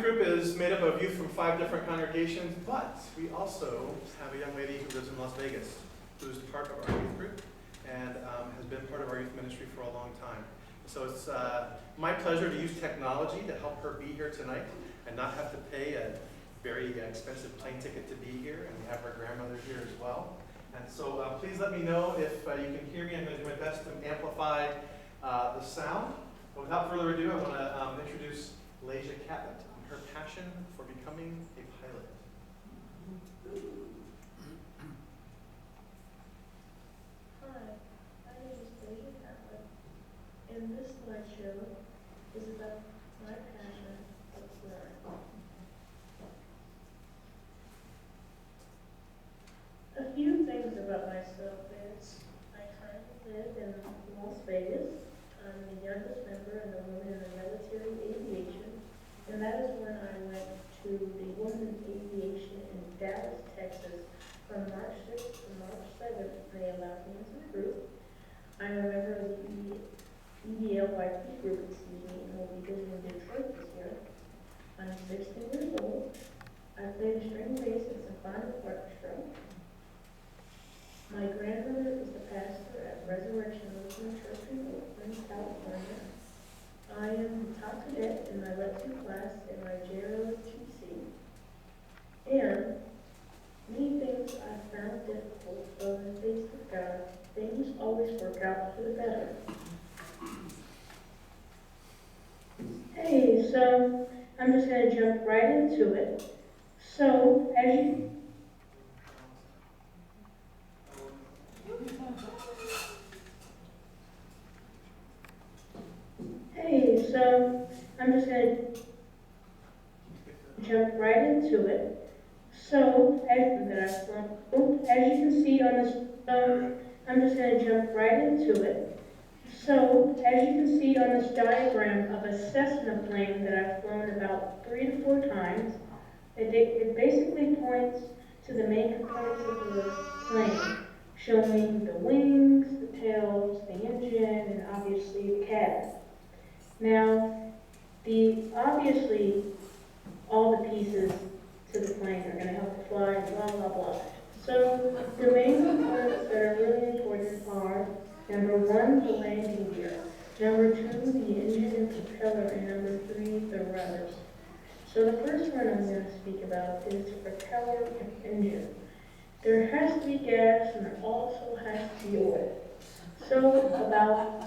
Group is made up of youth from 5 different congregations, but we also have a young lady who lives in Las Vegas who is part of our youth group and has been part of our youth ministry for a long time. So it's my pleasure to use technology to help her be here tonight and not have to pay a very expensive plane ticket to be here, and we have her grandmother here as well. And so please let me know if you can hear me. I'm going to do my best to amplify the sound. But without further ado, I want to introduce Laiza and her passion for becoming a pilot. Hi, my name is Laiza Catlett, and this slideshow is about my passion of flying. A few things about myself is I currently live in Las Vegas. I'm the youngest member and a woman in the military aviation, and that is when I went to the Women in Aviation in Dallas, Texas from March 6th to March 7th. They allowed me into the group. I'm a member of the EDLYP group, and will be visiting Detroit this year. I'm 16 years old. I play the string bass and symphonic orchestra. My grandmother is the pastor at Resurrection Lutheran Church in Oakland, California. I am the top cadet in my lecture class in my JROTC. And many things I found difficult, but in the face of God, things always work out for the better. Hey, so I'm just going to jump right into it. So, I'm just going to jump right into it. So, as you can see on this, I'm just going to jump right into it. So, as you can see on this diagram of a Cessna plane that I've flown about 3 to 4 times, it basically points to the main components of the plane, showing the wings, the tails, the engine, and obviously the cabin. Now, obviously, all the pieces to the plane are going to help it fly, and blah, blah, blah. So the main components that are really important are, number 1, the landing gear, number 2, the engine and propeller, and number 3, the rudders. So the first one I'm going to speak about is the propeller and engine. There has to be gas, and there also has to be oil. So about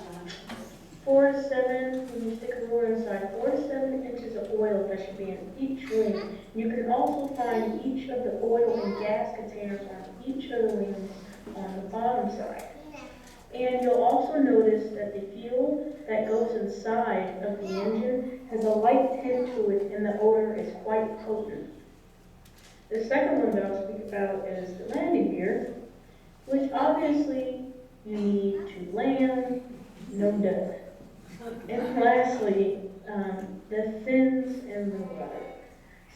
4 to 7, when you stick a ruler inside, 4 to 7 inches of oil that should be in each wing. You can also find each of the oil and gas containers on each of the wings on the bottom side. And you'll also notice that the fuel that goes inside of the engine has a light tint to it, and the odor is quite potent. The second one that I'll speak about is the landing gear, which obviously you need to land, no duh. And lastly, the fins and the rudder.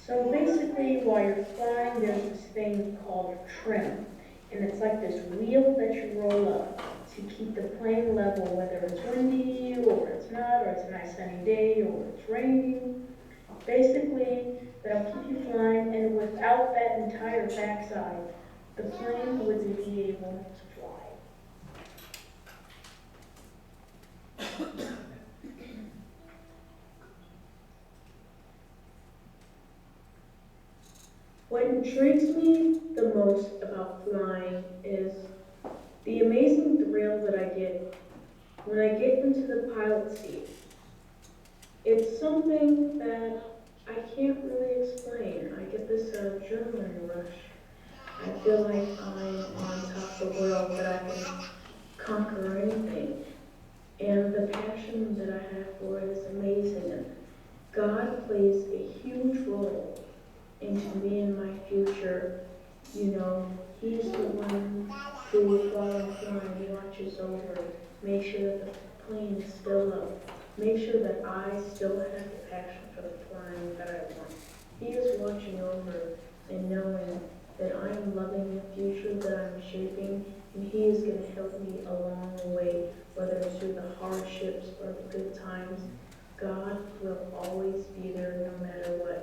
So basically, while you're flying, there's this thing called trim. And it's like this wheel that you roll up to keep the plane level, whether it's windy, or it's not, or it's a nice sunny day, or it's raining. Basically, that'll keep you flying, and without that entire backside, the plane wouldn't be able to fly. What intrigues me the most about flying is the amazing thrill that I get when I get into the pilot seat. It's something that I can't really explain. I get this adrenaline rush. I feel like I'm on top of the world, that I can conquer anything. And the passion that I have for it is amazing. And God plays a huge role into me and my future. You know, He's the one who, while I'm flying, watches over, make sure that the plane is still up, make sure that I still have the passion for the flying that I want. He is watching over and knowing that I am loving the future that I'm shaping, and He is going to help me along the way, whether it's through the hardships or the good times. God will always be there no matter what.